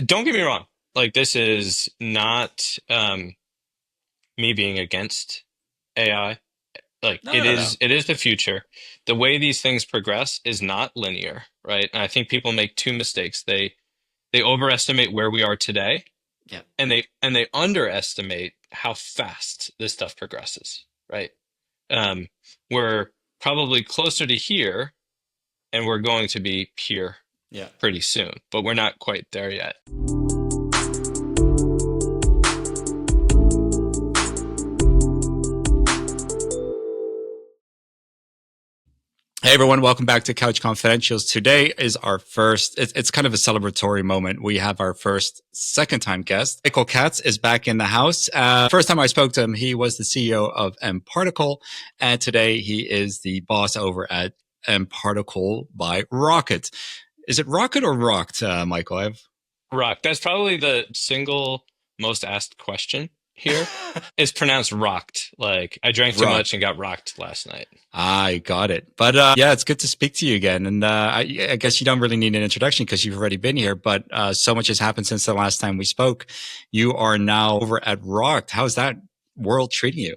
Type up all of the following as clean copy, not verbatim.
don't get me wrong. Like this is not me being against AI. Like No, no, no. it is the future. The way these things progress is not linear, right? And I think people make two mistakes. They overestimate where we are today, Yeah. and they underestimate how fast this stuff progresses, right? Um, we're probably closer to here, and we're going to be here Yeah. pretty soon, but we're not quite there yet. Hey everyone, welcome back to Couch Confidentials. Today is our first, it's kind of a celebratory moment. We have our first second time guest. Michael Katz is back in the house. First time I spoke to him, he was the CEO of mParticle. And today he is the boss over at mParticle by Rocket. Is it Rocket or Rocked, Michael? Rock. That's probably the single most asked question here. It's pronounced rocked. Like I drank too Rocked. much and got rocked last night. I got it. But yeah, it's good to speak to you again. And I guess you don't really need an introduction because you've already been here. But so much has happened since the last time we spoke. You are now over at Rocked. How's that world treating you?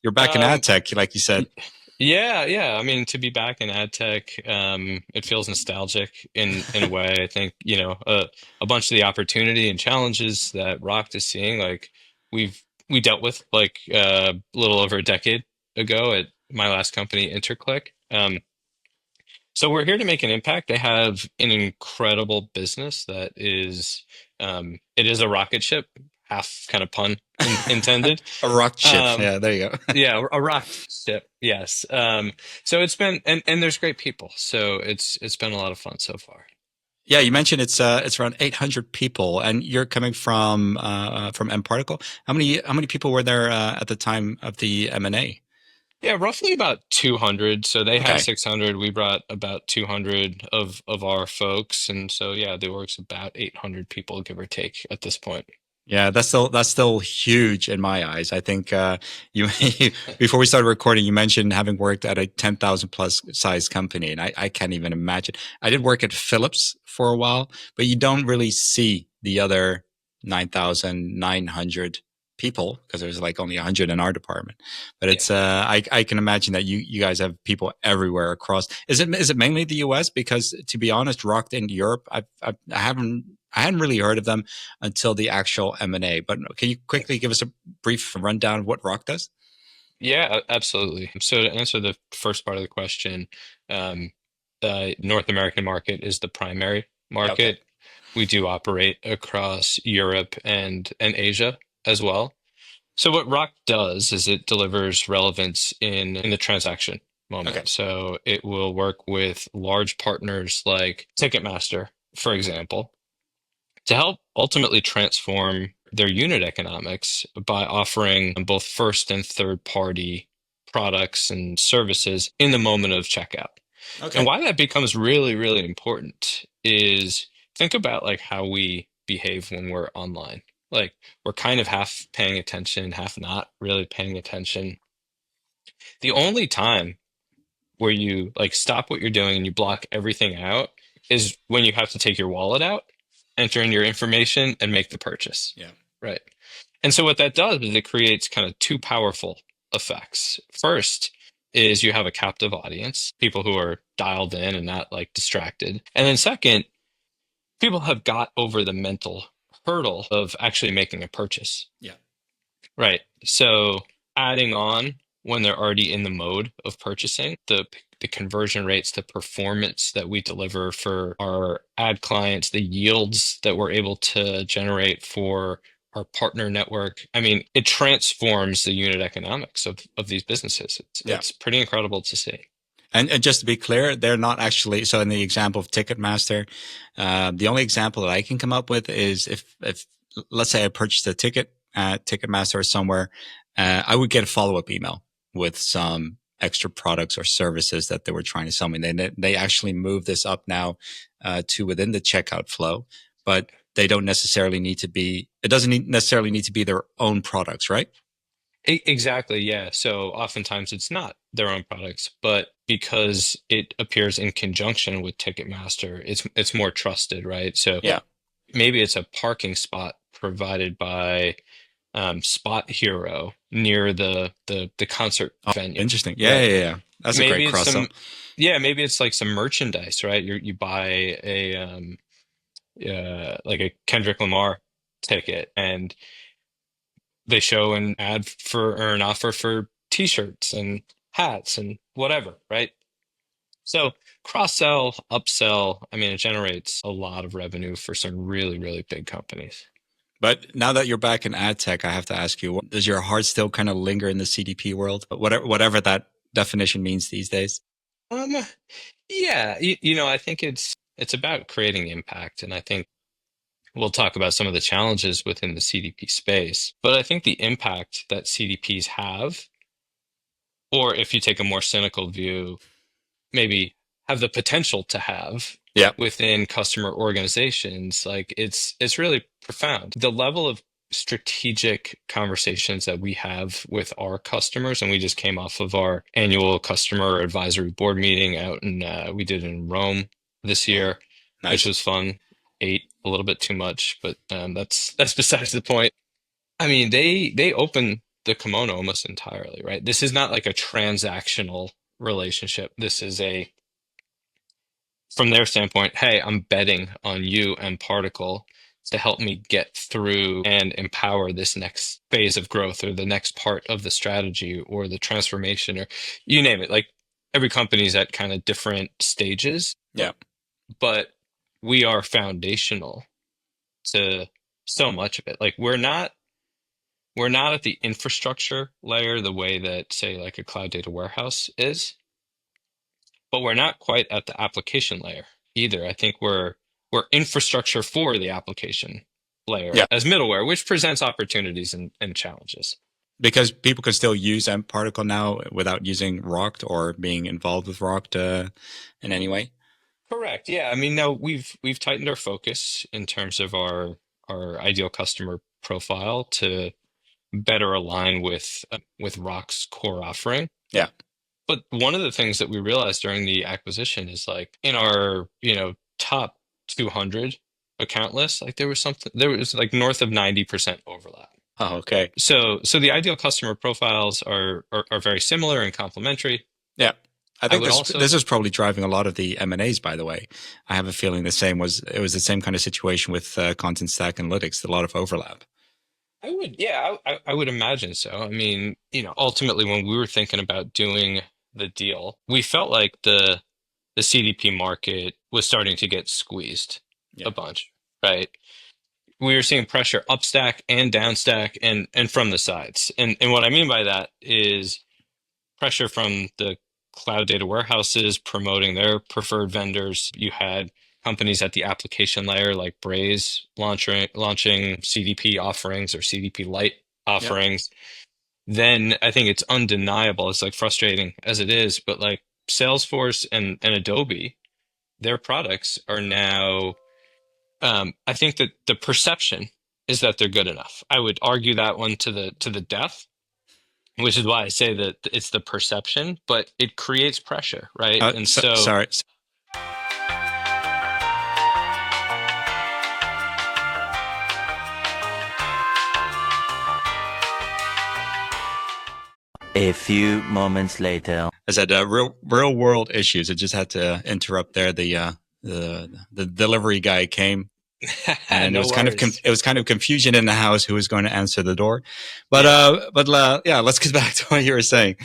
You're back in ad Um, tech, like you said. yeah, yeah. I mean, to be back in ad tech, it feels nostalgic in a way. I think, a bunch of the opportunity and challenges that Rocked is seeing, like we dealt with like a little over a decade ago at my last company, Interclick. So we're here to make an impact. They have an incredible business that is, it is a rocket ship, half kind of pun intended. A rock ship. Um, Yeah, there you go. yeah, a rocket ship. Yes. So it's been, and there's great people. So it's been a lot of fun so far. Yeah, you mentioned it's around 800 people, and you're coming from mParticle. How many people were there at the time of the M&A? Yeah, roughly about 200. So they have Okay. 600. We brought about 200 of our folks, and so yeah, the org's about 800 people, give or take, at this point. Yeah, that's still huge in my eyes. I think you before we started recording, you mentioned having worked at a 10,000 plus size company, and I can't even imagine. I did work at Philips for a while, but you don't really see the other 9,900 people because there's like only 100 in our department. But Yeah. it's I can imagine that you guys have people everywhere across. Is it mainly the U.S.? Because to be honest, Rocked in Europe, I hadn't really heard of them until the actual M&A. But can you quickly give us a brief rundown of what Rock does? Yeah, absolutely. So to answer the first part of the question, um, the North American market is the primary Yeah, okay. market. We do operate across Europe and Asia as well. So what Rock does is it delivers relevance in the transaction Okay. moment. So it will work with large partners like Ticketmaster, for example, to help ultimately transform their unit economics by offering both first and third party products and services in the moment of checkout. And Okay. why that becomes really, really important is think about like how we behave when we're online. Like we're kind of half paying attention, half not really paying attention. The only time where you like stop what you're doing and you block everything out is when you have to take your wallet out, enter in your information, and make the purchase. Yeah. Right. And so what that does is it creates kind of two powerful effects. First is you have a captive audience, people who are dialed in and not like distracted. And then second, people have got over the mental hurdle of actually making a purchase. Yeah. Right. So adding on when they're already in the mode of purchasing, the conversion rates, the performance that we deliver for our ad clients, the yields that we're able to generate for our partner network. I mean, it transforms the unit economics of these businesses. Yeah. It's pretty incredible to see. And just to be clear, they're not actually. So in the example of Ticketmaster, the only example that I can come up with is if let's say I purchased a ticket at Ticketmaster or somewhere, I would get a follow up email with some extra products or services that they were trying to sell me. They actually move this up now to within the checkout flow, but they don't necessarily need to be. It doesn't necessarily need to be their own products, right? Exactly, yeah. So oftentimes it's not their own products, but because it appears in conjunction with Ticketmaster, it's more trusted, right? So Yeah. maybe it's a parking spot provided by Spot Hero near the concert Oh, venue, interesting. Yeah, right? yeah, yeah. That's a great Maybe it's cross sell. some, yeah, maybe it's like some merchandise, right? You buy a like a Kendrick Lamar ticket, and they show an ad for or an offer for t-shirts and hats and whatever, right? So cross sell, upsell, I mean, it generates a lot of revenue for some really, really big companies. But now that you're back in ad tech, I have to ask you, does your heart still kind of linger in the CDP world? Whatever that definition means these days. Um, yeah, I think it's about creating impact, and I think we'll talk about some of the challenges within the CDP space. But I think the impact that CDPs have, or if you take a more cynical view, maybe have the potential to have Yeah. within customer organizations, like it's really profound. The level of strategic conversations that we have with our customers, and we just came off of our annual customer advisory board meeting out in we did in Rome this Oh, year, which nice. was fun. Ate a little bit too much, but that's besides the point. I mean, they open the kimono almost entirely, right? This is not like a transactional relationship. This is a, from their standpoint, hey, I'm betting on you and Particle to help me get through and empower this next phase of growth or the next part of the strategy or the transformation or you name it. Like every company's at kind of different stages, Yeah. but we are foundational to so much of it. Like we're not at the infrastructure layer the way that, say, like a cloud data warehouse is, but we're not quite at the application layer either. I think we're infrastructure for the application layer Yeah. as middleware, which presents opportunities and challenges. Because people can still use mParticle now without using Rocked or being involved with Rocked in any way. Correct. Yeah. I mean, no, we've tightened our focus in terms of our ideal customer profile to better align with Rock's core offering. Yeah. But one of the things that we realized during the acquisition is like in our, top 200 account list, like there was like north of 90% overlap. Oh, okay. So the ideal customer profiles are very similar and complementary. Yeah. I I think would this also, is probably driving a lot of the M&As, by the way. I have a feeling it was the same kind of situation with Content Stack Analytics, a lot of overlap. I would, yeah, I would imagine so. I mean, ultimately when we were thinking about doing the deal, we felt like the CDP market was starting to get squeezed a Yeah. bunch, right? We were seeing pressure upstack and downstack and from the sides. And what I mean by that is pressure from the cloud data warehouses promoting their preferred vendors. You had companies at the application layer like Braze launching CDP offerings or CDP Lite Yeah. offerings. Then I think it's undeniable. It's like frustrating as it is, but like Salesforce and Adobe, their products are now I think that the perception is that they're good enough. I would argue that one to the death, which is why I say that it's the perception, but it creates pressure, right? And so, Sorry. A few moments later. I said real world issues. I just had to interrupt there. The delivery guy came, and no worries. it was kind of confusion in the house who was going to answer the door. But Yeah, yeah, let's get back to what you were saying.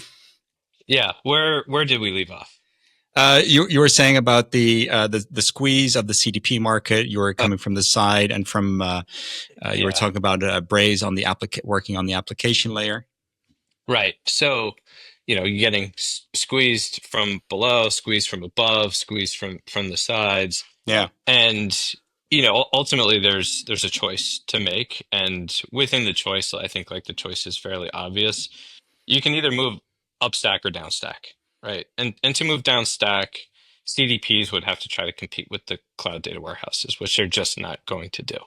yeah. Where did we leave off? You were saying about the squeeze of the CDP market. You were Uh, coming from the side, and from you were yeah, talking about Braze on the working on the application layer. right. So, you're getting squeezed from below, squeezed from above, squeezed from the sides. Yeah, And ultimately there's a choice to make, and within the choice, I think like the choice is fairly obvious. You can either move up stack or down stack, right? And to move down stack, CDPs would have to try to compete with the cloud data warehouses, which they're just not going to do.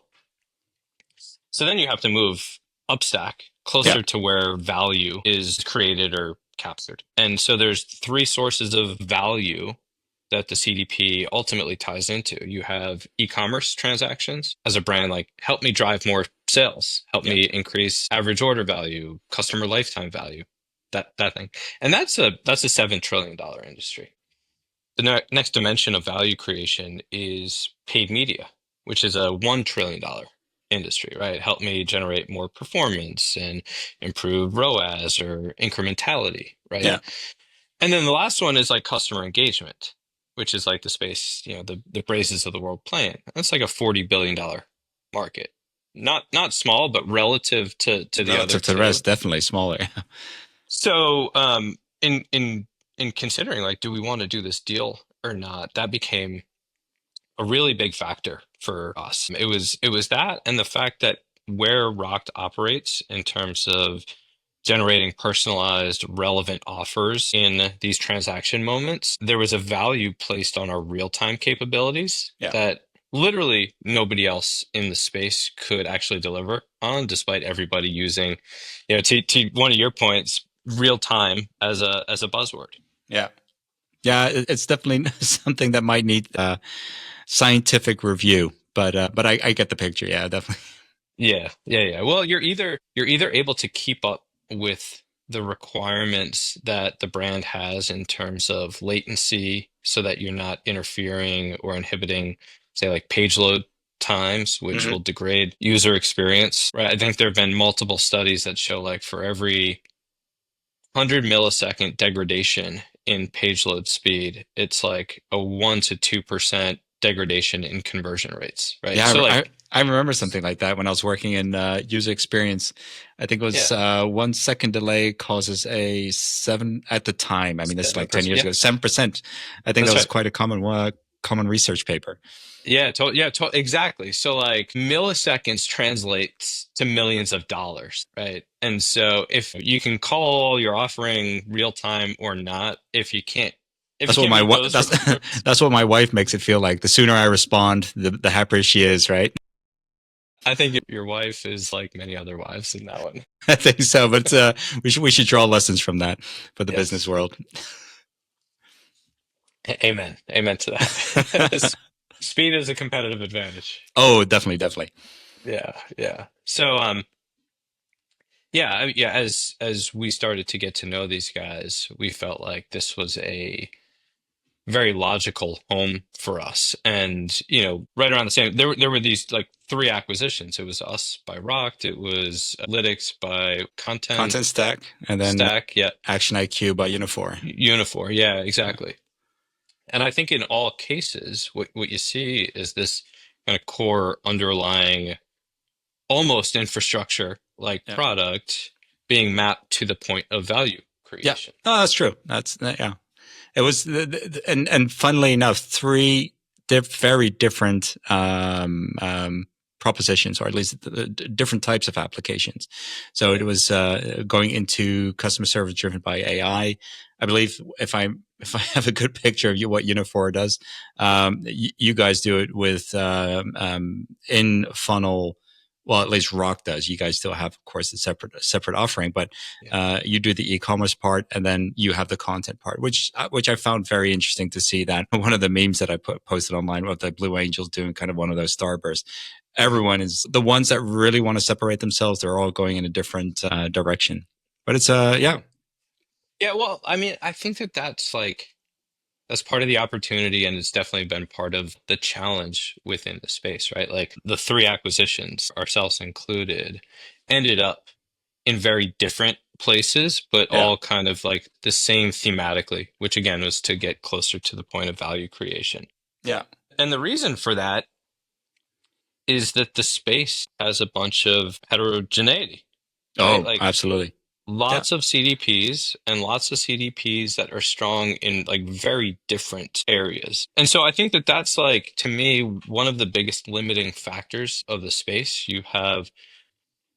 So then you have to move up stack yeah, closer to where value is created or captured. And so there's three sources of value that the CDP ultimately ties into. You have e-commerce transactions as a brand, like help me drive more sales, help Yeah. me increase average order value, customer lifetime value, that thing. And that's a $7 trillion industry. The next dimension of value creation is paid media, which is a $1 trillion industry, right? Help me generate more performance and improve ROAS or incrementality, right? Yeah. And then the last one is like customer engagement, which is like the space, the Brazes of the world playing. That's like a $40 billion market. Not small, but relative to the other Relative to the two. rest, definitely smaller. So, in considering like, do we want to do this deal or not? That became a really big factor for us. It was that and the fact that where Rokt operates in terms of generating personalized, relevant offers in these transaction moments, there was a value placed on our real-time capabilities Yeah. that literally nobody else in the space could actually deliver on, despite everybody using, to one of your points, real time as a buzzword. Yeah. Yeah. It's definitely something that might need scientific review, but I get the picture. Yeah, definitely. Yeah, yeah, yeah. Well, you're either able to keep up with the requirements that the brand has in terms of latency so that you're not interfering or inhibiting, say, like page load times, which Hmm. will degrade user experience, right? I think there have been multiple studies that show like for every 100 millisecond degradation in page load speed, it's like a 1 to 2% degradation in conversion rates, right? So Yeah, like, I remember something like that when I was working in user experience. I think it was yeah, 1 second delay causes a seven at the time. I mean, this is like 10 years 7%. ago, 7%. I think that That's was right. quite a common research paper. Yeah, exactly. So like milliseconds translates to millions of dollars, right? And so if you can call your offering real time or not, if you That's what can't my meet those that's requirements, that's what my wife makes it feel like. The sooner I respond, the happier she is, right? I think your wife is like many other wives in that one. I think so, but we should draw lessons from that for the business Yes. world. Amen. Amen to that. Speed is a competitive advantage. Oh, definitely, definitely. Yeah, yeah. So yeah, as we started to get to know these guys, we felt like this was a very logical home for us. And, right around the same, there were these like three acquisitions. It was us by Rocked, it was Lytics by Content Content stack, and then Stack, yeah, Action IQ by Unifor. Unifor, yeah, Yeah. exactly. And I think in all cases, what you see is this kind of core underlying almost infrastructure like Yeah. product being mapped to the point of value Yeah. creation. No, that's true. Yeah. It was, and funnily enough, three very different propositions, or at least different types of applications. So it Yeah. was going into customer service driven by AI. I believe if I have a good picture of what Unifor does, you guys do it with in funnel. Well, at least Rock does. You guys still have, of course, a separate offering, but Yeah. you do the e-commerce part, and then you have the content part, which I found very interesting to see. That one of the memes that I posted online of the Blue Angels doing kind of one of those starbursts. Mhm. Everyone is the ones that really want to separate themselves. They're all going in a different direction. But it's yeah. Yeah, well, I mean, I think that's part of the opportunity, and it's definitely been part of the challenge within the space, right? Like the three acquisitions, ourselves included, ended up in very different places, but Yeah. all kind of like the same thematically, which again was to get closer to the point of value creation. Yeah. And the reason for that is that the space has a bunch of heterogeneity, right? Oh, Like absolutely. Yeah. lots of CDPs and lots of CDPs that are strong in like very different areas. And so I think that that's like, to me, one of the biggest limiting factors of the space. You have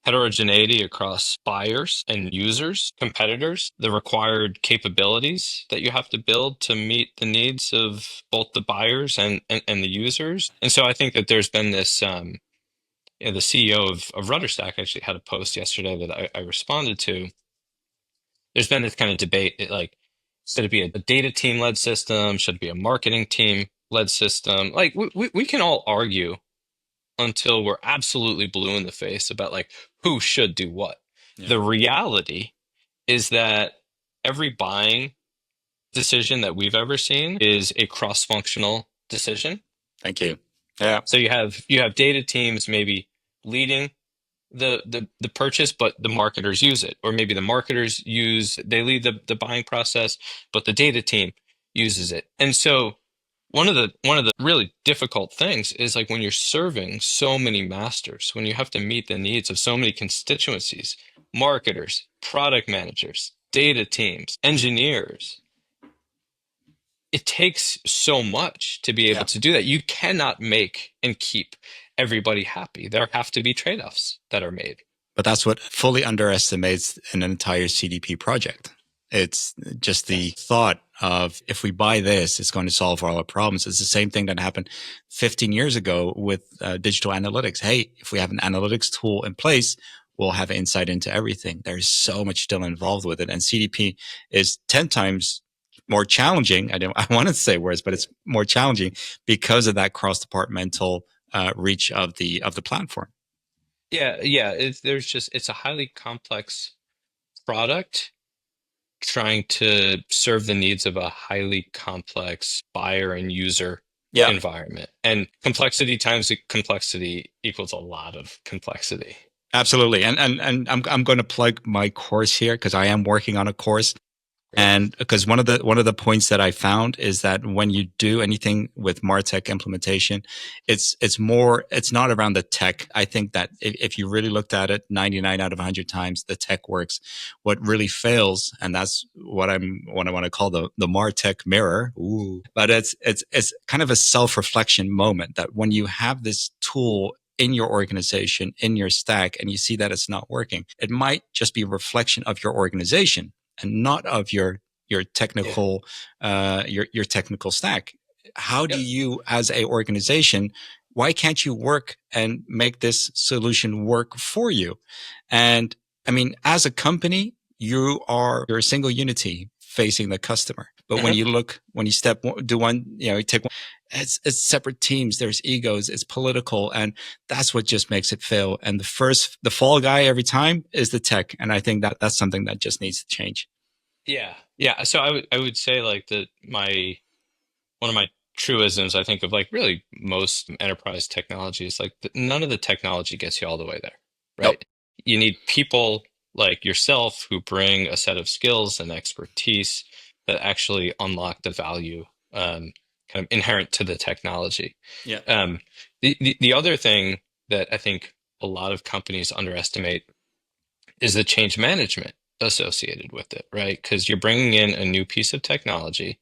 heterogeneity across buyers and users, competitors, the required capabilities that you have to build to meet the needs of both the buyers and the users. And so I think that there's been this, the CEO of Rudderstack actually had a post yesterday that I responded to. There's been this kind of debate, like, Should it be a data team led system? Should it be a marketing team led system? Like we can all argue until we're absolutely blue in the face about like who should do what. Yeah. The reality is that every buying decision that we've ever seen is a cross-functional decision. Thank you. Yeah. So you have data teams maybe leading the purchase, but the marketers use it, or maybe the marketers they lead the buying process, but the data team uses it. And so one of the really difficult things is like when you're serving so many masters, when you have to meet the needs of so many constituencies, marketers, product managers, data teams, engineers. It takes so much to be able Yeah. to do that. You cannot make and keep everybody happy. There have to be trade-offs that are made. But that's what fully underestimates an entire CDP project. It's just the thought of if we buy this, it's going to solve all our problems. It's the same thing that happened 15 years ago with digital analytics. Hey, if we have an analytics tool in place, we'll have insight into everything. There's so much still involved with it. And CDP is 10 times more challenging. I want to say words, but it's more challenging because of that cross-departmental reach of the platform. Yeah. It's a highly complex product trying to serve the needs of a highly complex buyer and user environment. And complexity times complexity equals a lot of complexity. Absolutely. And I'm going to plug my course here because I am working on a course. And because one of the points that I found is that when you do anything with Martech implementation, it's not around the tech. I think that if you really looked at it, 99 out of 100 times the tech works. What really fails, and that's what I want to call the Martech mirror. Ooh. But it's kind of a self-reflection moment that when you have this tool in your organization, in your stack, and you see that it's not working, it might just be a reflection of your organization and not of your technical your technical stack. How do you, as a organization, why can't you work and make this solution work for you? And I mean, as a company, you're a single unity facing the customer. But when you do one, you take one, it's separate teams. There's egos. It's political, and that's what just makes it fail. And the fall guy every time is the tech, and I think that's something that just needs to change. Yeah. So I would say like one of my truisms, I think of like really most enterprise technology is like none of the technology gets you all the way there, right? Nope. You need people like yourself who bring a set of skills and expertise that actually unlock the value kind of inherent to the technology. Yeah. The other thing that I think a lot of companies underestimate is the change management associated with it, right? Because you're bringing in a new piece of technology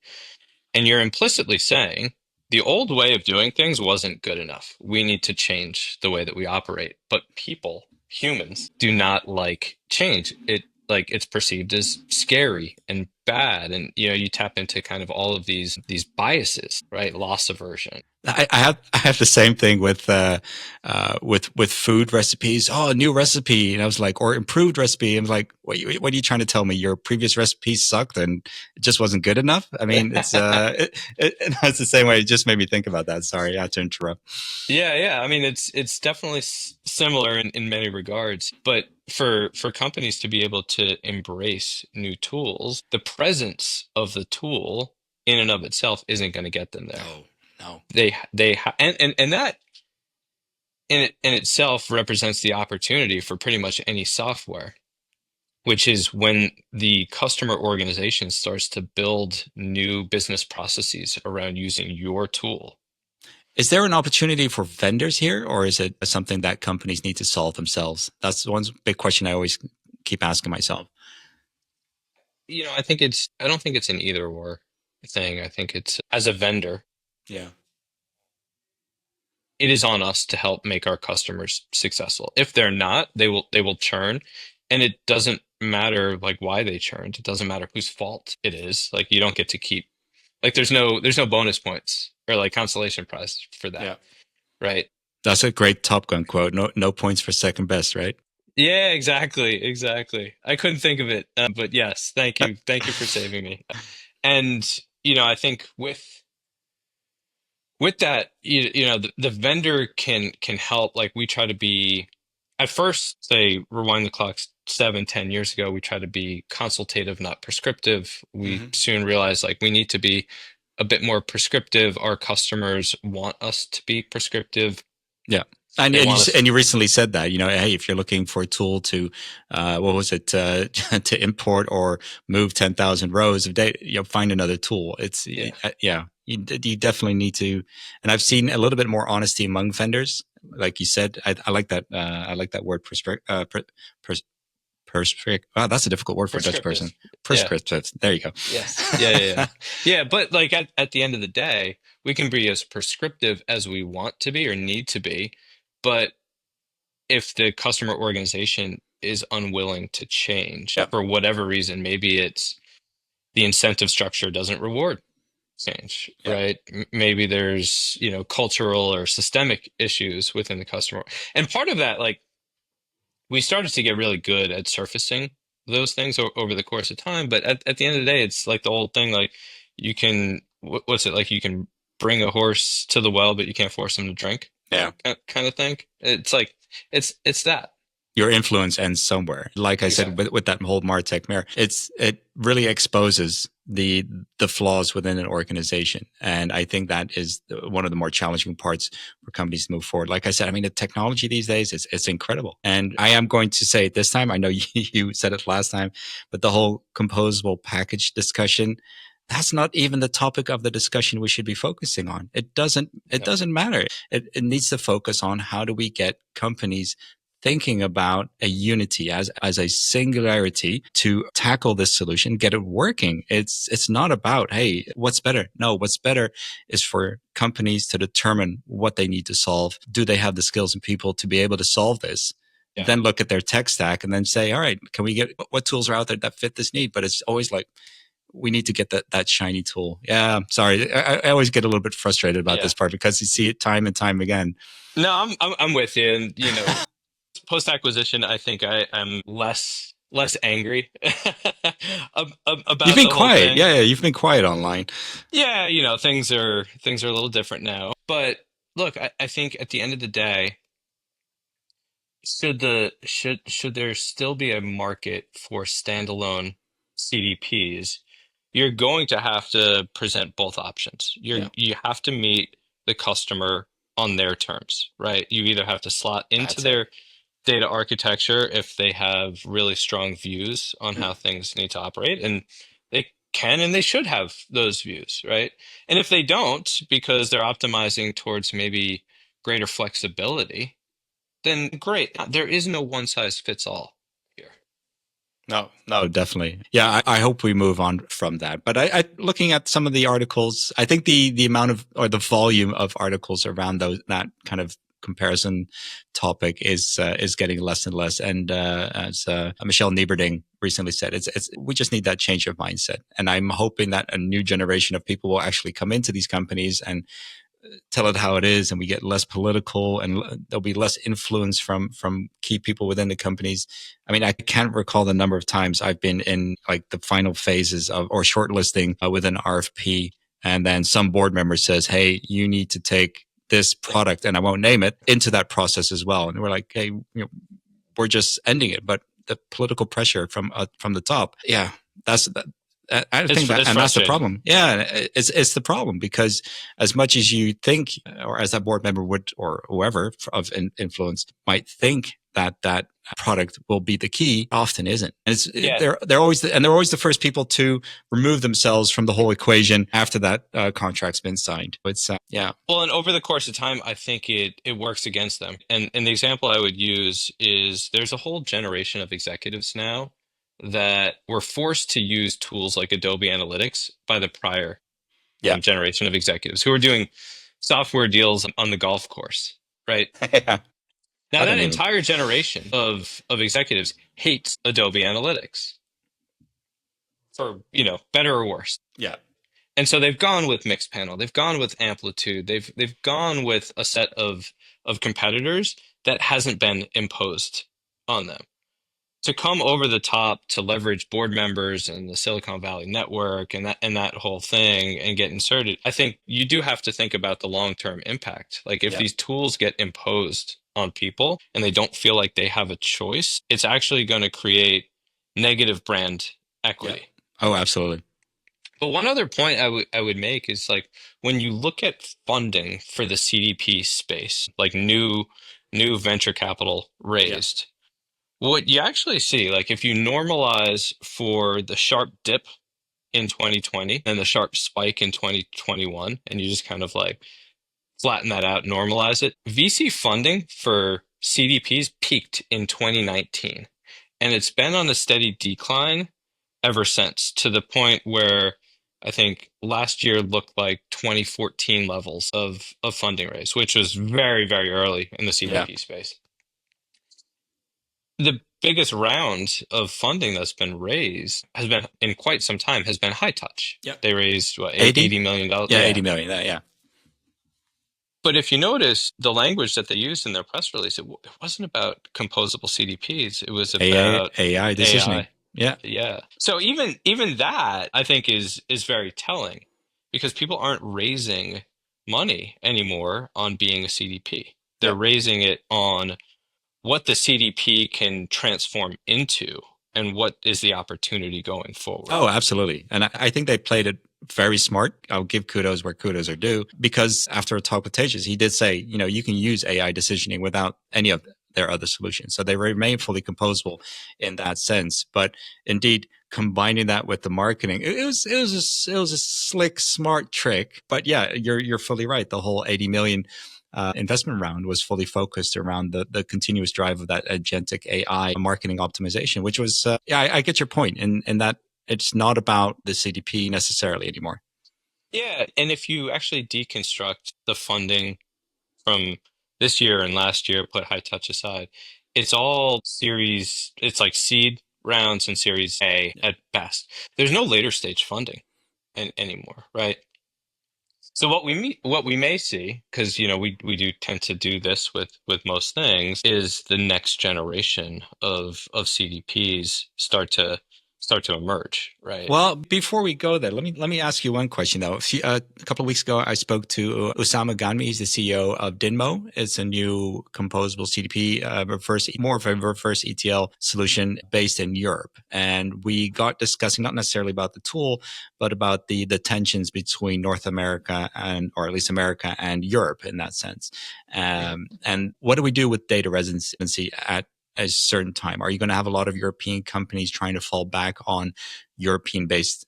and you're implicitly saying the old way of doing things wasn't good enough. We need to change the way that we operate. But humans do not like change. It's perceived as scary and bad. And you tap into kind of all of these biases, right? Loss aversion. I have the same thing with food recipes. Oh, a new recipe, and I was like, or improved recipe. I was like, what are you trying to tell me? Your previous recipe sucked and it just wasn't good enough. I mean, it's that's the same way. It just made me think about that. Sorry, I had to interrupt. Yeah. I mean, it's definitely similar in many regards, but for companies to be able to embrace new tools, the presence of the tool in and of itself isn't going to get them there. No. And that in itself represents the opportunity for pretty much any software, which is when the customer organization starts to build new business processes around using your tool. Is there an opportunity for vendors here, or is it something that companies need to solve themselves? That's one big question I always keep asking myself. I don't think it's an either or thing. I think it's as a vendor. Yeah. It is on us to help make our customers successful. If they're not, they will churn, and it doesn't matter like why they churned. It doesn't matter whose fault it is. Like you don't get to keep like there's no bonus points or like consolation prize for that. Yeah. Right. That's a great Top Gun quote. No points for second best, right? Yeah, exactly. I couldn't think of it, but yes, thank you for saving me. And, I think with that, the vendor can help. Like we try to be, at first, say, rewind the clock 7, 10 years ago, we try to be consultative, not prescriptive. We Hmm. soon realized like we need to be a bit more prescriptive. Our customers want us to be prescriptive. Yeah. And They and you want s- us, and you recently said that, hey, if you're looking for a tool to, what was it, to import or move 10,000 rows of data, find another tool. yeah, Yeah, you definitely need to. And I've seen a little bit more honesty among vendors, like you said. I like that. I like that word. Wow, that's a difficult word for a Dutch person. prescriptive. Yeah. Prescriptive. There you go. Yes. Yeah, yeah, yeah. Yeah, but like at the end of the day, we can be as prescriptive as we want to be or need to be, but if the customer organization is unwilling to change Yeah. for whatever reason, maybe it's the incentive structure doesn't reward change, Yeah. right? Maybe there's, cultural or systemic issues within the customer. And part of that, like we started to get really good at surfacing those things over the course of time. But at the end of the day, it's like the old thing, like you can, what's it like? You can bring a horse to the well, but you can't force him to drink, Yeah. kind of thing. It's like, it's that. Your influence ends somewhere. Like I said, Exactly. with that whole Martech mirror, it really exposes the flaws within an organization. And I think that is one of the more challenging parts for companies to move forward. Like I said, I mean, the technology these days is it's incredible. And I am going to say it this time, I know you said it last time, but the whole composable package discussion, that's not even the topic of the discussion we should be focusing on. It No. doesn't matter. It needs to focus on how do we get companies thinking about a unity as a singularity to tackle this solution, get it working. It's not about, hey, what's better? No, what's better is for companies to determine what they need to solve. Do they have the skills and people to be able to solve this? Yeah. Then look at their tech stack and then say, all right, can we get what tools are out there that fit this need? But it's always like, we need to get that shiny tool. Yeah, sorry. I always get a little bit frustrated about Yeah. this part because you see it time and time again. No, I'm with you. And, post acquisition, I think I'm less angry You've about been the whole quiet. thing. Yeah, you've been quiet online. Yeah, things are a little different now. But look, I think at the end of the day, should there still be a market for standalone CDPs? You're going to have to present both options. Yeah, You have to meet the customer on their terms, right? You either have to slot into that's it. their data architecture if they have really strong views on Mm. how things need to operate, and they can and they should have those views, right? And if they don't, because they're optimizing towards maybe greater flexibility, then great. There is no one size fits all here. No, no, definitely. Yeah, I hope we move on from that. But looking at some of the articles, I think the amount of or the volume of articles around that kind of comparison topic is getting less and less. And as Michelle Nieberding recently said, it's we just need that change of mindset. And I'm hoping that a new generation of people will actually come into these companies and tell it how it is, and we get less political, and there'll be less influence from key people within the companies. I mean, I can't recall the number of times I've been in like the final phases of or shortlisting with an RFP, and then some board member says, "Hey, you need to take this product," and I won't name it, into that process as well. And we're like, "Hey, we're just ending it," but the political pressure from the top, yeah, that's that. I think that, It's and that's the frustrating. problem. Yeah, it's the problem because as much as you think, or as that board member would, or whoever of influence might think that that product will be the key, often isn't. And Yeah. they're always the first people to remove themselves from the whole equation after that contract's been signed. It's yeah, Well, and over the course of time, I think it works against them. And the example I would use is there's a whole generation of executives now that were forced to use tools like Adobe Analytics by the prior yeah, generation of executives who were doing software deals on the golf course, right? yeah. Now I that don't even. entire generation of executives hates Adobe Analytics for, better or worse. Yeah. And so they've gone with mixed panel. They've gone with amplitude. They've gone with a set of competitors that hasn't been imposed on them. to come over the top to leverage board members and the Silicon Valley network and that whole thing and get inserted, I think you do have to think about the long-term impact. Like if Yeah. these tools get imposed on people and they don't feel like they have a choice, it's actually going to create negative brand Yeah. equity. Oh, absolutely. But one other point I would make is like when you look at funding for the CDP space, like new venture capital Yeah. raised, what you actually see, like if you normalize for the sharp dip in 2020 and the sharp spike in 2021, and you just kind of like flatten that out, normalize it, VC funding for CDPs peaked in 2019, and it's been on a steady decline ever since to the point where I think last year looked like 2014 levels of funding raise, which was very, very early in the Yeah. CDP space. The biggest round of funding that's been raised has been in quite some time has been High Touch. Yeah. They raised what, 80? $80 million? Yeah, Yeah. 80 million. Yeah. But if you notice the language that they used in their press release, it wasn't about composable CDPs. It was about AI decisioning. AI. Yeah. Yeah. So even that I think is very telling because people aren't raising money anymore on being a CDP. They're Yeah. raising it on what the CDP can transform into and what is the opportunity going forward. Oh, absolutely. And I think they played it very smart. I'll give kudos where kudos are due because after a talk with Tejas, he did say, you can use AI decisioning without any of their other solutions. So they remain fully composable in that sense. But indeed, combining that with the marketing, it was a slick, smart trick. But yeah, you're fully right. The whole 80 million investment round was fully focused around the continuous drive of that agentic AI marketing optimization, which was, I get your point in that it's not about the CDP necessarily anymore. Yeah, and if you actually deconstruct the funding from this year and last year, put High Touch aside, it's like seed rounds and Series A Yeah. at best. There's no later stage funding anymore, right? So what we may see, because we do tend to do this with most things, is the next generation of CDPs start to emerge, right? Well, before we go there, let me ask you one question though. A couple of weeks ago, I spoke to Osama Ghanmi. He's the CEO of Dinmo. It's a new composable CDP, more of a reverse ETL solution based in Europe. And we got discussing not necessarily about the tool, but about the tensions between North America or at least America and Europe in that sense. And what do we do with data residency at a certain time? Are you going to have a lot of European companies trying to fall back on European-based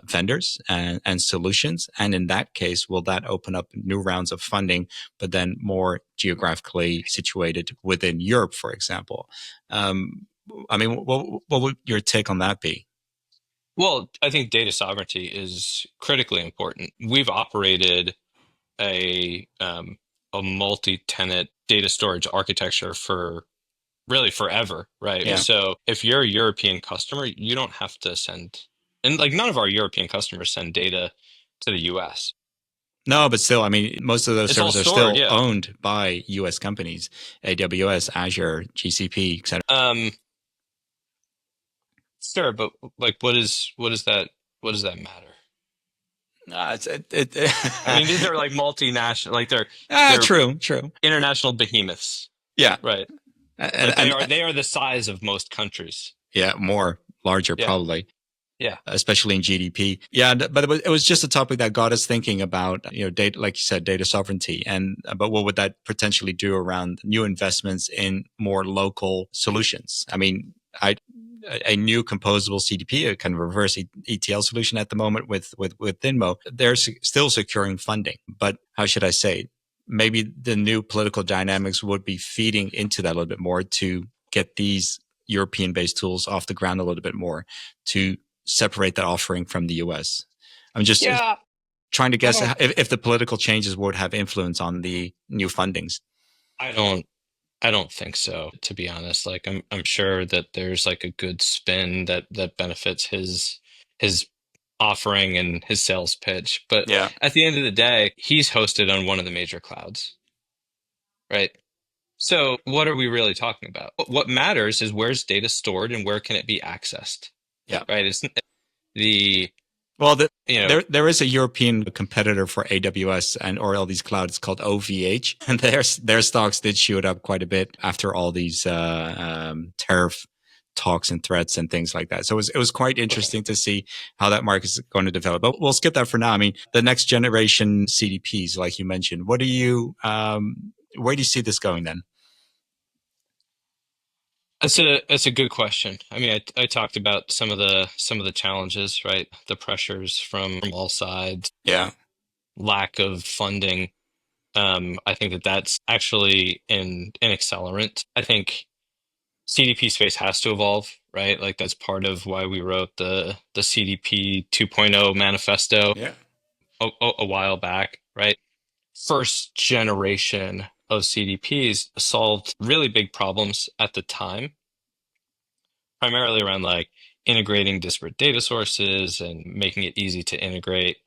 vendors and solutions? And in that case, will that open up new rounds of funding, but then more geographically situated within Europe, for example? I mean, what would your take on that be? Well, I think data sovereignty is critically important. We've operated a multi-tenant data storage architecture for really forever, right? Yeah. So if you're a European customer, you don't have to and like none of our European customers send data to the US. No, but still, I mean, most of those It's all servers are stored, still yeah. owned by US companies, AWS, Azure, GCP, etc. Sure, but like what does that matter? I mean, these are like multinational, like they're true. international behemoths, Yeah. right? And, Like they are the size of most countries. yeah, larger, Yeah. probably. Yeah. Especially in GDP. Yeah, but it was just a topic that got us thinking about, data, like you said, data sovereignty, but what would that potentially do around new investments in more local solutions? I mean, a new composable CDP, a kind of reverse ETL solution at the moment with Thinmo, they're still securing funding. But how should I say? Maybe the new political dynamics would be feeding into that a little bit more to get these European-based tools off the ground a little bit more to separate that offering from the US. I'm just trying to guess if the political changes would have influence on the new fundings. I don't think so, to be honest. Like I'm sure that there's like a good spin that benefits his offering and his sales pitch. But Yeah. at the end of the day, he's hosted on one of the major clouds, right? So what are we really talking about? What matters is where's data stored and where can it be accessed, Yeah. right? It's the, Well, you know, there is a European competitor for AWS and or all these clouds called OVH, and their stocks did shoot up quite a bit after all these tariff talks and threats and things like that. So it was quite interesting to see how that market is going to develop. But we'll skip that for now. I mean, the next generation CDPs, like you mentioned, what do you where do you see this going then? that's a good question. I mean, I talked about some of the challenges, right? The pressures from all sides, Yeah. lack of funding. I think that that's actually an accelerant. I think CDP space has to evolve, right? Like that's part of why we wrote the CDP 2.0 manifesto Yeah. a while back, right? First generation of CDPs solved really big problems at the time, primarily around like integrating disparate data sources and making it easy to integrate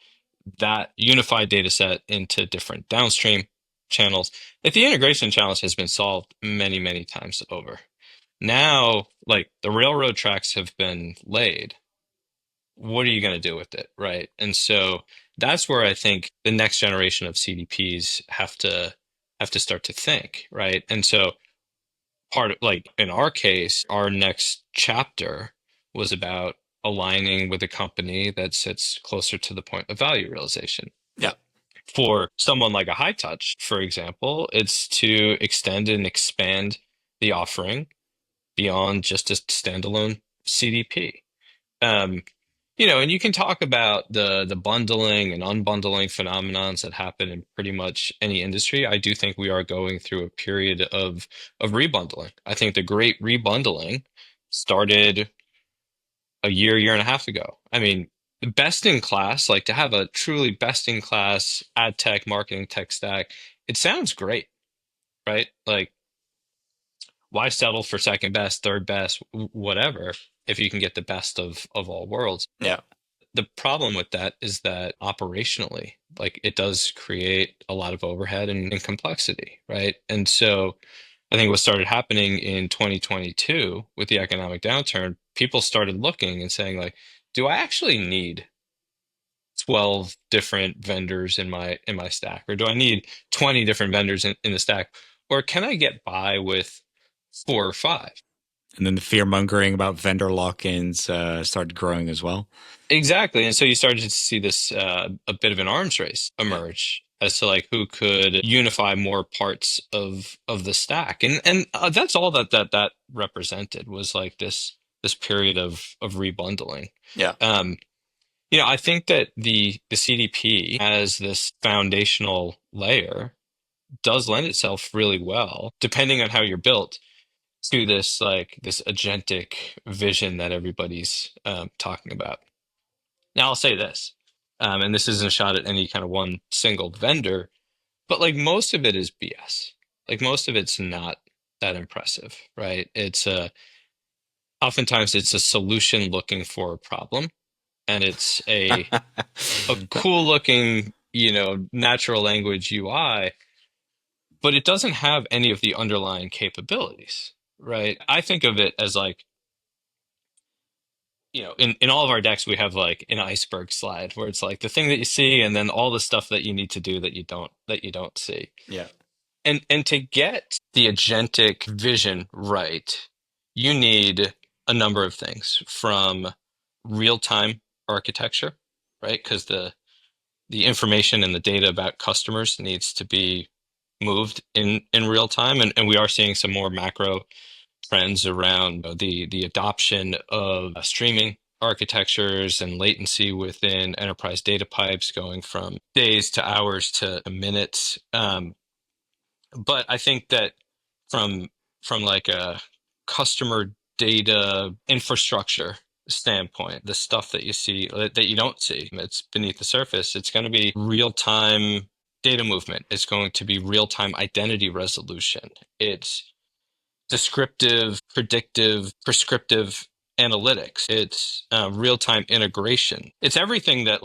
that unified data set into different downstream channels. If the integration challenge has been solved many, many times over. Now, like the railroad tracks have been laid. What are you going to do with it, right? And so that's where I think the next generation of CDPs have to start to think, right? And so part of like in our case, our next chapter was about aligning with a company that sits closer to the point of value realization. Yeah. For someone like a high touch, for example, it's to extend and expand the offering beyond just a standalone CDP. Um, and you can talk about the bundling and unbundling phenomenons that happen in pretty much any industry. I do think we are going through a period of rebundling. I think the great rebundling started a year and a half ago. I mean, the best in class, like to have a truly best in class ad tech marketing tech stack, it sounds great, right? Like, why settle for second best, third best, whatever, if you can get the best of all worlds? Yeah. The problem with that is that operationally, like it does create a lot of overhead and complexity, right? And so I think what started happening in 2022 with the economic downturn, people started looking and saying, like, do I actually need 12 different vendors in my stack? Or do I need 20 different vendors in the stack? Or can I get by with four or five? And then the fear mongering about vendor lock-ins started growing as well. Exactly. And so you started to see this a bit of an arms race Yeah. emerge as to like who could unify more parts of the stack. And that's all that represented was like this period of rebundling. Yeah. Um, I think that the CDP as this foundational layer does lend itself really well, depending on how you're built, to this agentic vision that everybody's talking about. Now, I'll say this, and this isn't a shot at any kind of one single vendor, but like most of it is BS. Like most of it's not that impressive, right? Oftentimes it's a solution looking for a problem, and it's a cool looking, natural language UI, but it doesn't have any of the underlying capabilities, right? I think of it as like, in all of our decks, we have like an iceberg slide where it's like the thing that you see and then all the stuff that you need to do that you don't see. Yeah. And to get the agentic vision right, you need a number of things from real-time architecture, right? Because the information and the data about customers needs to be moved in real time. And we are seeing some more macro trends around the adoption of streaming architectures and latency within enterprise data pipes going from days to hours to minutes. But I think that from like a customer data infrastructure standpoint, the stuff that you see that you don't see, it's beneath the surface. It's going to be real time data movement. It's going to be real time identity resolution. It's descriptive, predictive, prescriptive analytics. It's real time integration. It's everything that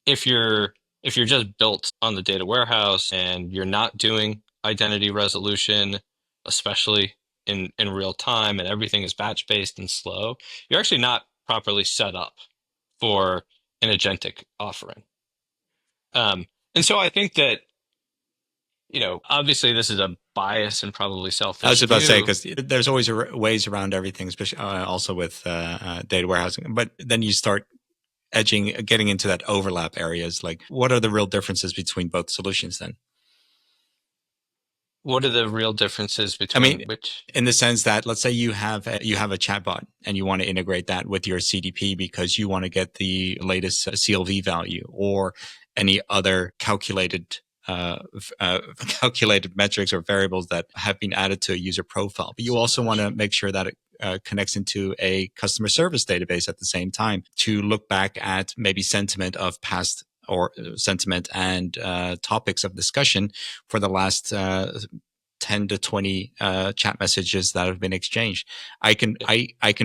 if you're just built on the data warehouse and you're not doing identity resolution, especially in real time, and everything is batch based and slow, you're actually not properly set up for an agentic offering. And so I think that, obviously this is a bias and probably I was selfish about to say, view. because there's always ways around everything, especially also with data warehousing. But then you start getting into that overlap areas. Like, what are the real differences between both solutions then? What are the real differences I between mean, which? in the sense that, let's say you have a chatbot and you want to integrate that with your CDP because you want to get the latest CLV value or any other calculated metrics or variables that have been added to a user profile. But you also want to make sure that it connects into a customer service database at the same time to look back at maybe sentiment of past or sentiment and topics of discussion for the last 10 to 20 chat messages that have been exchanged. I can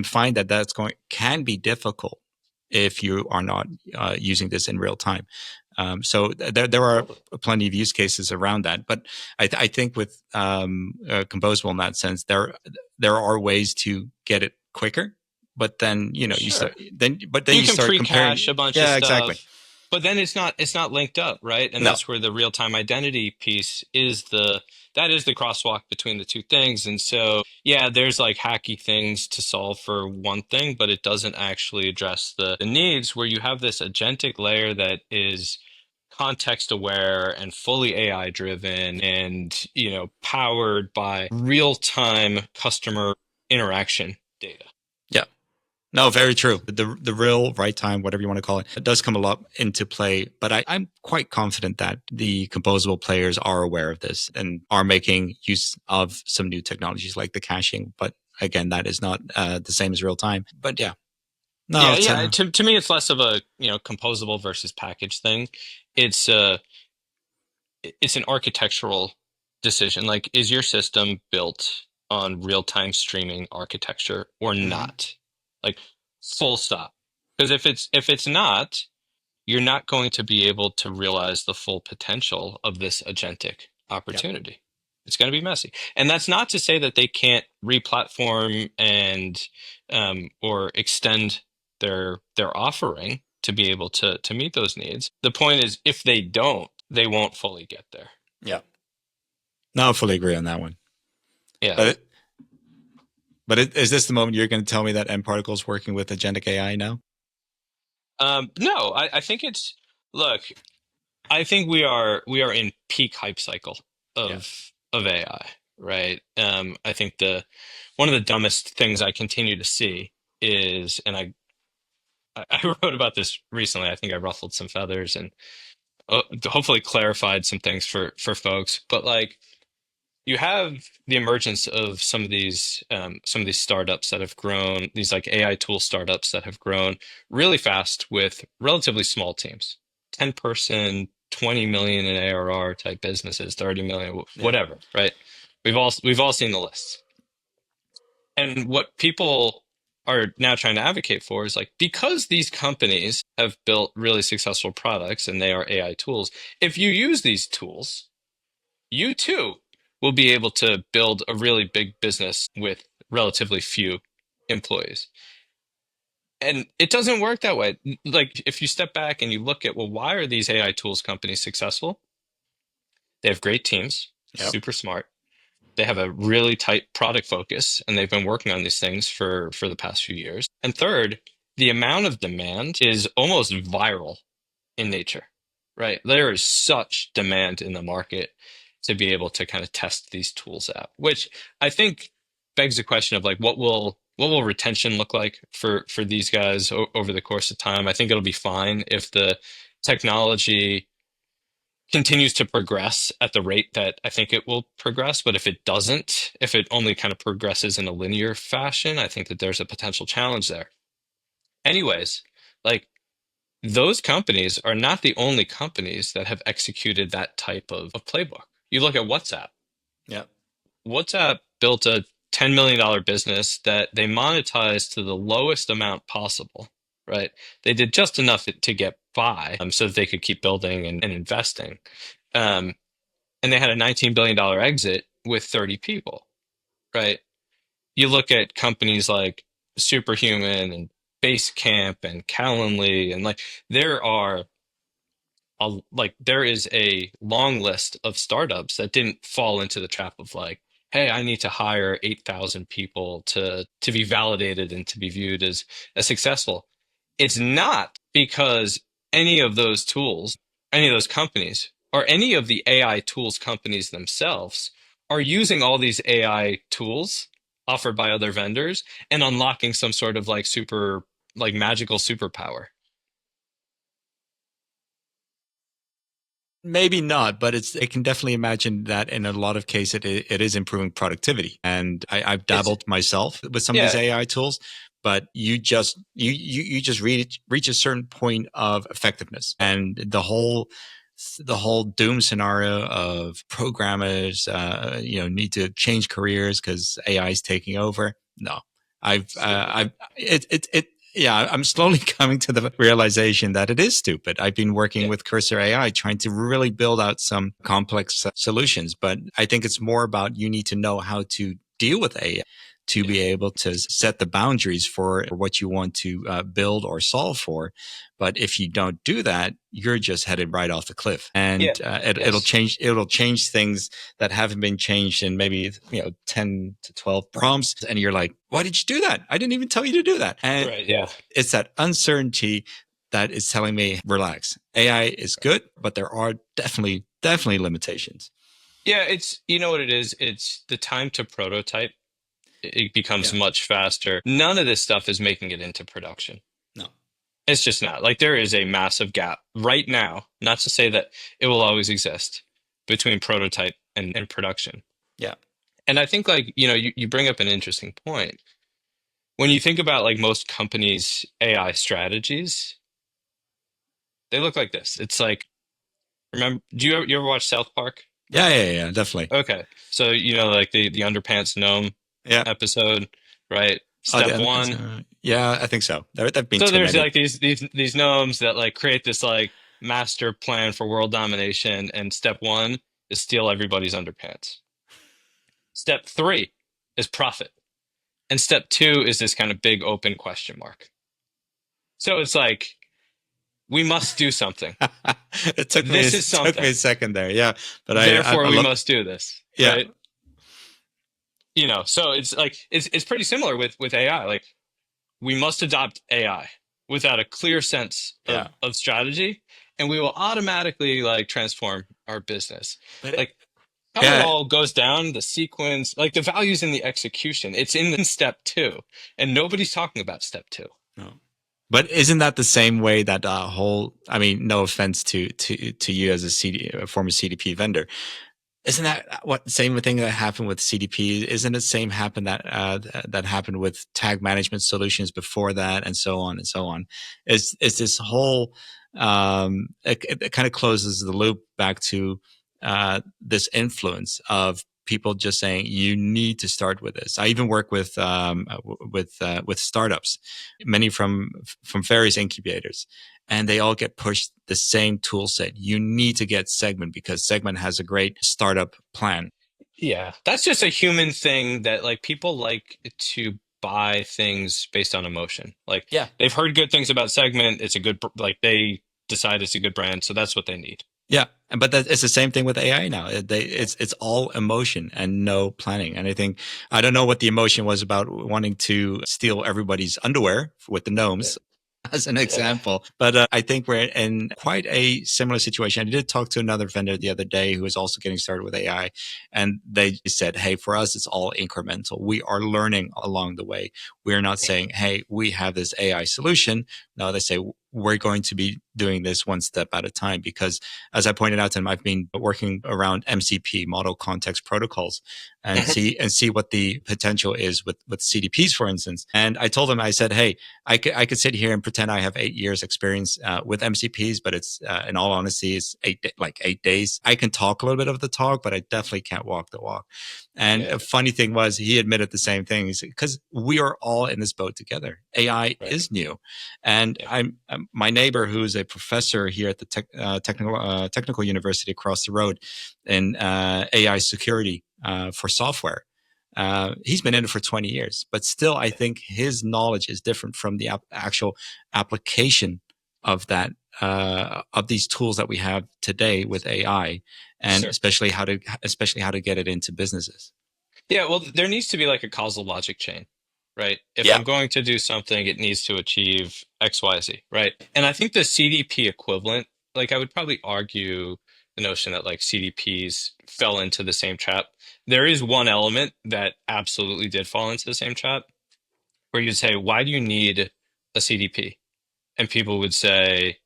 find that can be difficult if you are not using this in real time. So there are plenty of use cases around that, but I think with composable in that sense, there are ways to get it quicker. But then you Sure. you You can start comparing. pre-cache a bunch of Yeah, exactly. stuff, but then it's not linked up, right? And No. that's where the real-time identity piece is that is the crosswalk between the two things. And so, yeah, there's like hacky things to solve for one thing, but it doesn't actually address the needs where you have this agentic layer that is context aware and fully AI driven and, powered by real-time customer interaction data. Yeah. No, very true. The real right time, whatever you want to call it does come a lot into play. But I'm quite confident that the composable players are aware of this and are making use of some new technologies like the caching. But again, that is not the same as real time. But yeah, no, Yeah, it's yeah. To me, it's less of a, composable versus package thing. It's it's an architectural decision. Like, is your system built on real-time streaming architecture or mhm. not? Like, full stop. Because if it's not, you're not going to be able to realize the full potential of this agentic Yeah, opportunity. It's going to be messy. And that's not to say that they can't replatform and or extend their offering to be able to meet those needs. The point is, if they don't, they won't fully get there. yeah. No, I fully agree on that one. Yeah. But is this the moment you're going to tell me that mParticle is working with agentic AI now? No, I think look, I think we are in peak hype cycle Yeah. of AI, right? I think one of the dumbest things I continue to see is, and I wrote about this recently. I think I ruffled some feathers and hopefully clarified some things for folks. But like, you have the emergence of some of these startups that have grown, these like AI tool startups that have grown really fast with relatively small teams, 10 person, 20 million in ARR type businesses, 30 million, Yeah. whatever, right? We've all seen the lists. And what people are now trying to advocate for is like, because these companies have built really successful products and they are AI tools, if you use these tools, you too will be able to build a really big business with relatively few employees. And it doesn't work that way. Like, if you step back and you look at, well, why are these AI tools companies successful? They have great teams, Yep. super smart. They have a really tight product focus, and they've been working on these things for the past few years. And third, the amount of demand is almost viral in nature, right? There is such demand in the market to be able to kind of test these tools out, which I think begs the question of like, what will retention look like for these guys over the course of time? I think it'll be fine if the technology continues to progress at the rate that I think it will progress. But if it doesn't, if it only kind of progresses in a linear fashion, I think that there's a potential challenge there. Anyways, like, those companies are not the only companies that have executed that type of playbook. You look at WhatsApp. Yeah. WhatsApp built a $10 million business that they monetized to the lowest amount possible, right? They did just enough to get by so that they could keep building and investing. Um, and they had a $19 billion exit with 30 people, right? You look at companies like Superhuman and Basecamp and Calendly, and like there are there is a long list of startups that didn't fall into the trap of like, hey, I need to hire 8,000 people to be validated and to be viewed as successful. It's not because any of those tools, any of those companies, or any of the AI tools companies themselves are using all these AI tools offered by other vendors and unlocking some sort of like super, like magical superpower. Maybe not, but it can definitely imagine that in a lot of cases it is improving productivity. And I've It's, dabbled myself with some of these yeah, AI tools, but you just reach a certain point of effectiveness, and the whole doom scenario of programmers need to change careers because AI is taking over. No, stupid. I've it yeah, I'm slowly coming to the realization that it is stupid. I've been working Yeah, with Cursor AI trying to really build out some complex solutions, but I think it's more about you need to know how to deal with AI to yeah, be able to set the boundaries for what you want to build or solve for. But if you don't do that, you're just headed right off the cliff, yeah, and it'll yes. change. It'll change things that haven't been changed in maybe 10 to 12 prompts, and you're like, "Why did you do that? I didn't even tell you to do that." And Right, yeah. it's that uncertainty that is telling me, relax. AI is good, but there are definitely limitations. Yeah, it's, you know what it is? It's the time to prototype. It becomes Yeah. much faster. None of this stuff is making it into production. No. It's just not. Like there is a massive gap right now, not to say that it will always exist between prototype and production. Yeah. And I think like, you bring up an interesting point. When you think about like most companies' AI strategies, they look like this. It's like, remember, you ever watch South Park? Yeah. Definitely. Okay. So, like the underpants gnome Yeah. episode, right? Oh, Step one. yeah, I think so. There've been So too there's many. like these gnomes that like create this like master plan for world domination, and step one is steal everybody's underpants. Step three is profit. And step two is this kind of big open question mark. So it's like, we must do something. This is It took me something. a second there. Yeah, but Therefore, I we love. must do this, Yeah. right? So it's like it's pretty similar with AI. Like we must adopt AI without a clear sense Yeah. of strategy, and we will automatically like transform our business. But Like how it yeah. all goes down, the sequence, like the values in the execution. It's in step two, and nobody's talking about step two. No. But isn't that the same way that whole? I mean, no offense to you as a former CDP vendor, isn't that what same thing that happened with CDP? Isn't it same happen that happened with tag management solutions before that, and so on and so on? Is this whole it kind of closes the loop back to this influence of people just saying you need to start with this. I even work with startups, many from various incubators, and they all get pushed the same tool set. You need to get Segment because Segment has a great startup plan. Yeah, that's just a human thing that like people like to buy things based on emotion. Like Yeah. they've heard good things about Segment. It's a good, like they decide it's a good brand, so that's what they need. Yeah, but it's the same thing with AI now. It's all emotion and no planning. And I don't know what the emotion was about wanting to steal everybody's underwear with the Yeah. gnomes, as an Yeah. example. But I think we're in quite a similar situation. I did talk to another vendor the other day who is also getting started with AI, and they said, "Hey, for us, it's all incremental. We are learning along the way. We're not saying, hey, we have this AI solution." No, they say we're going to be doing this one step at a time because, as I pointed out to them, I've been working around MCP, model context protocols, and see what the potential is with CDPs, for instance. And I told them, I said, hey, I could sit here and pretend I have 8 years experience with MCPs, but it's in all honesty, it's 8 days. I can talk a little bit of the talk, but I definitely can't walk the walk. And Yeah. a funny thing was, he admitted the same thing because we are all in this boat together. AI Right. is new, and Yeah. my neighbor who's a professor here at the technical university across the road in AI security for software. He's been in it for 20 years, but still, I think his knowledge is different from the actual application of that, of these tools that we have today with AI, and Sure. especially how to get it into businesses. Yeah, well, there needs to be like a causal logic chain, right? If Yeah. I'm going to do something, it needs to achieve X, Y, Z, right? And I think the CDP equivalent, like I would probably argue the notion that like CDPs fell into the same trap. There is one element that absolutely did fall into the same trap, where you'd say, why do you need a CDP? And people would say,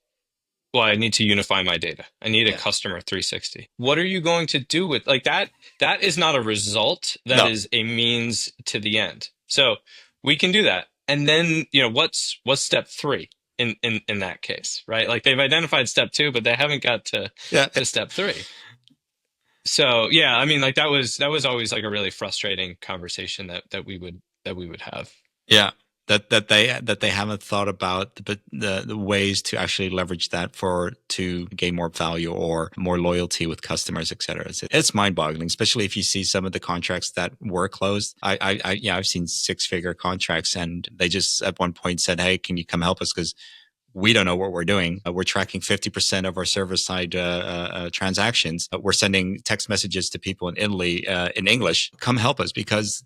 well, I need to unify my data. I need a Yeah. customer 360. What are you going to do with like that? That is not a result. That No. is a means to the end. So we can do that. And then, what's step three in that case, right? Like they've identified step two, but they haven't got Yeah. to step three. So yeah, I mean, like that was always like a really frustrating conversation that we would have. Yeah, that they haven't thought about the ways to actually leverage that to gain more value or more loyalty with customers, et cetera. It's mind-boggling, especially if you see some of the contracts that were closed. I've seen 6-figure contracts, and they just at one point said, "Hey, can you come help us? Because we don't know what we're doing. We're tracking 50% of our server-side transactions. We're sending text messages to people in Italy in English. Come help us," because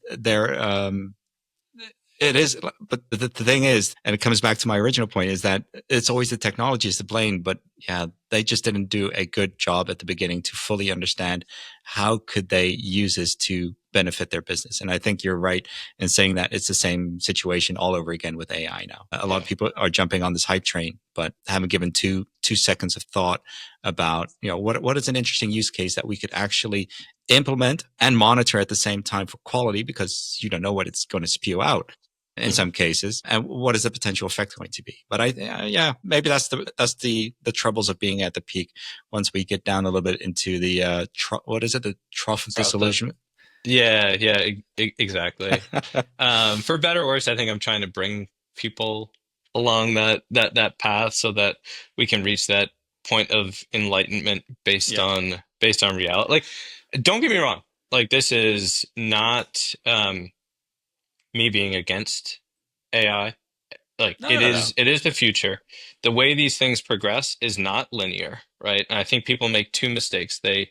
it is, but the thing is, and it comes back to my original point, is that it's always the technology is to blame. But yeah, they just didn't do a good job at the beginning to fully understand how could they use this to benefit their business. And I think you're right in saying that it's the same situation all over again with AI now. A lot of people are jumping on this hype train, but haven't given two seconds of thought about, what is an interesting use case that we could actually implement and monitor at the same time for quality, because you don't know what it's going to spew out in some cases, and what is the potential effect going to be. But maybe that's the troubles of being at the peak. Once we get down a little bit into the the trough of disillusionment. Yeah, exactly. For better or worse, I think I'm trying to bring people along that path so that we can reach that point of enlightenment based on reality. Like, don't get me wrong. Like, this is not me being against AI. Like, No, it no, is no. it is the future. The way these things progress is not linear, right? And I think people make two mistakes. They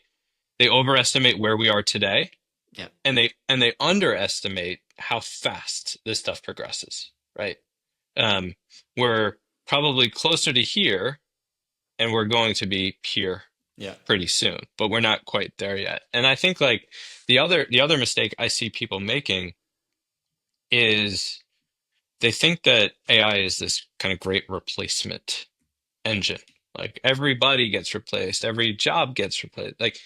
overestimate where we are today, Yeah. and they underestimate how fast this stuff progresses, right? We're probably closer to here, and we're going to be here pretty soon, but we're not quite there yet. And I think like the other mistake I see people making is they think that AI is this kind of great replacement engine. Like everybody gets replaced, every job gets replaced. Like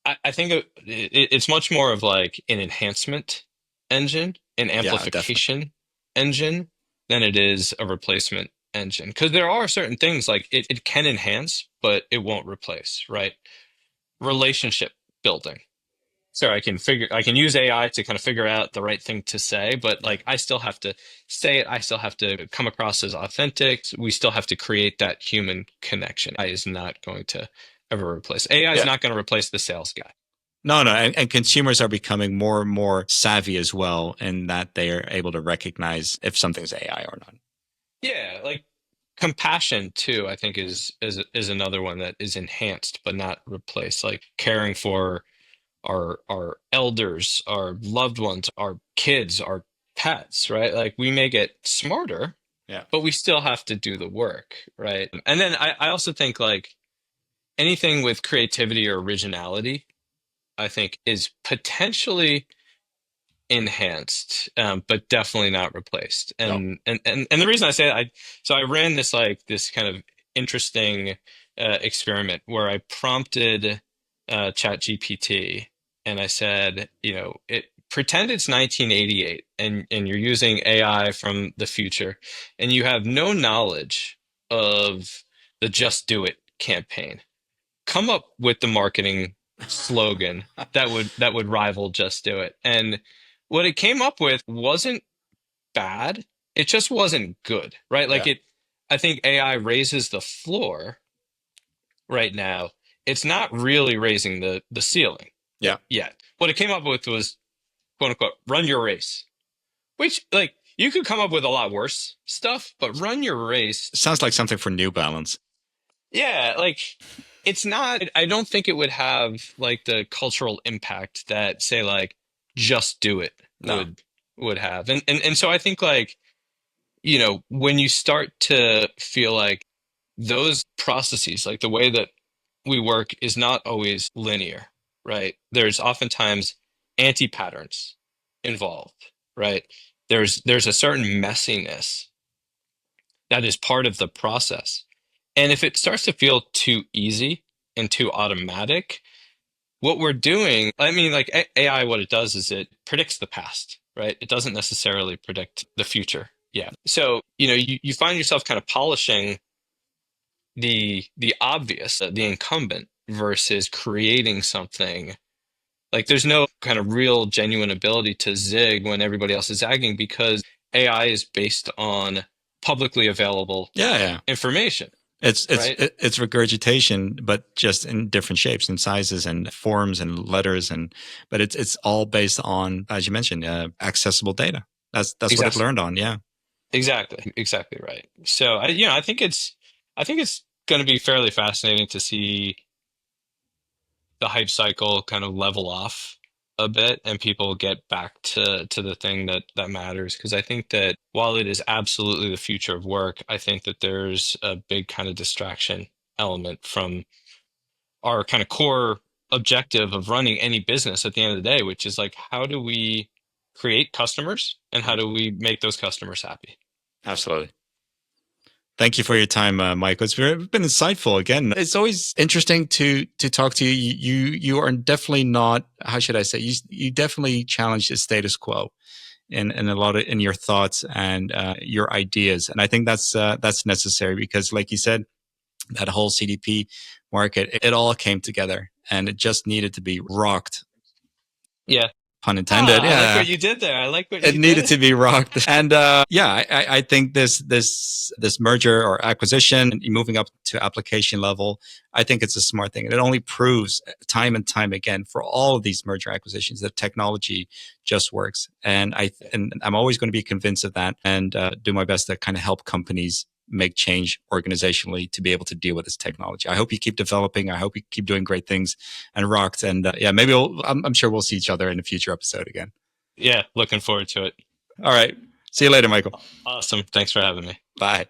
I think it's much more of like an enhancement engine, an amplification engine, than it is a replacement engine. Because there are certain things like it can enhance, but it won't replace, right? Relationship building. So I can use AI to kind of figure out the right thing to say, but like I still have to say it. I still have to come across as authentic. We still have to create that human connection. AI is not going to ever replace. AI is not going to replace the sales guy. No, and consumers are becoming more and more savvy as well, in that they are able to recognize if something's AI or not. Yeah, like compassion too, I think is another one that is enhanced but not replaced. Like caring for our elders, our loved ones, our kids, our pets, right? Like we may get smarter, but we still have to do the work, right? And then I also think like anything with creativity or originality, I think is potentially enhanced, but definitely not replaced. And the reason I say that, so I ran this kind of interesting experiment where I prompted ChatGPT and I said, pretend it's 1988 and you're using AI from the future and you have no knowledge of the Just Do It campaign. Come up with the marketing slogan that would rival Just Do It. And what it came up with wasn't bad. It just wasn't good, right? Like I think AI raises the floor right now. It's not really raising the ceiling Yeah. yet. What it came up with was quote unquote run your race, which like you could come up with a lot worse stuff, but run your race. Sounds like something for New Balance. Yeah, like it's not, I don't think it would have like the cultural impact that say like just do it No. would have. And so I think like, when you start to feel like those processes, like the way that we work is not always linear, right? There's oftentimes anti-patterns involved, right? There's a certain messiness that is part of the process. And if it starts to feel too easy and too automatic, what we're doing, I mean, like AI, what it does is it predicts the past, right? It doesn't necessarily predict the future. Yeah. So, you find yourself kind of polishing the obvious, the incumbent versus creating something. Like there's no kind of real genuine ability to zig when everybody else is zagging because AI is based on publicly available Yeah. information. It's right? It's regurgitation, but just in different shapes and sizes and forms and letters, but it's all based on, as you mentioned, accessible data. That's what it Exactly. learned on. Yeah. Exactly right. So I think it's going to be fairly fascinating to see the hype cycle kind of level off a bit and people get back to the thing that matters. Because I think that while it is absolutely the future of work, I think that there's a big kind of distraction element from our kind of core objective of running any business at the end of the day, which is like, how do we create customers and how do we make those customers happy? Absolutely. Thank you for your time, Michael. It's been insightful. Again, it's always interesting to talk to you. You are definitely not, how should I say, you definitely challenge the status quo in a lot of in your thoughts and your ideas, and I think that's necessary because, like you said, that whole CDP market, it all came together and it just needed to be rocked. Yeah. Pun intended. I like Yeah. what you did there. I like what It you needed did. to be rocked. And I think this merger or acquisition, moving up to application level, I think it's a smart thing. And it only proves time and time again for all of these merger acquisitions that technology just works. And I'm always going to be convinced of that and do my best to kind of help companies make change organizationally to be able to deal with this technology. I hope you keep developing. I hope you keep doing great things and rocked. And maybe I'm sure we'll see each other in a future episode again. Yeah, looking forward to it. All right. See you later, Michael. Awesome. Thanks for having me. Bye.